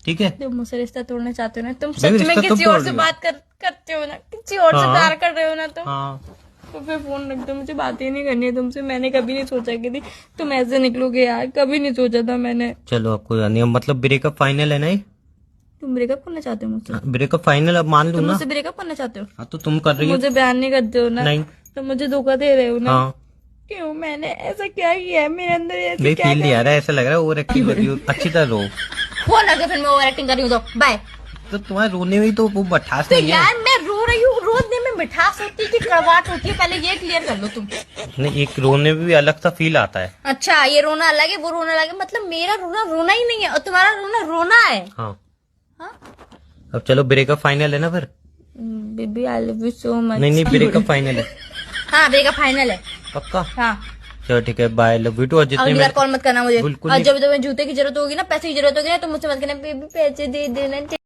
ठीक है? तुम मुझसे रिश्ता तोड़ना चाहते हो ना, तुम भाई, सच में रिश्ता किसी कब और तोड़ से दिया? बात करते हो ना, किसी और से हाँ। प्यार कर रहे हो ना तुम, हाँ तो फिर फोन रख दो, मुझे बात ही नहीं करनी है तुमसे। मैंने कभी नहीं सोचा कि तुम ऐसे निकलोगे यार, कभी नहीं सोचा था मैंने। चलो, अब कोई नहीं, मतलब ब्रेकअप फाइनल है ना? ये तुम ब्रेकअप करना चाहते हो मुझसे? ब्रेकअप फाइनल अब मान लूं तुम ना? मुझसे ब्रेकअप करना चाहते हो? हाँ तो तुम कर रही हो? मुझे बयान नहीं करते हो ना? नहीं। तो मुझे धोखा दे रहे हो ना? हाँ क्यों? मैंने ऐसा क्या किया है मेरे अंदर, ऐसे भाई, क्या फील नहीं आ रहा है, ऐसा लग रहा है ओवर एक्टिंग कर रही हो। अच्छी तरह रो। फोन रख दो, फिर मैं ओवर एक्टिंग कर रही हूँ तो बाय। तो तुम्हारे रोने में ही तो वो बठास तो नहीं है। यार मैं रो रही हूँ, रोने में मिठास होती है कि कड़वाहट होती है, पहले ये क्लियर कर लो तुम। नहीं, एक रोने में भी अलग सा फील आता है। अच्छा, ये रोना अलग है, वो रोना अलग है, मतलब मेरा रोना रोना ही नहीं है और तुम्हारा रोना रोना है। हाँ, हाँ? अब चलो, ब्रेकअप फाइनल है ना फिर? Baby I love you so much. नहीं नहीं, ब्रेकअप फाइनल है। हाँ, ब्रेकअप फाइनल है। पक्का? हाँ। चलो ठीक है, बाय, लव यू टू। और जितने अगली बार कॉल मत करना मुझे, बिल्कुल और नहीं। जब तुम्हें जूते की जरूरत होगी ना, पैसे की जरूरत होगी ना, तो मुझसे मत कहना बेबी पैसे दे देना।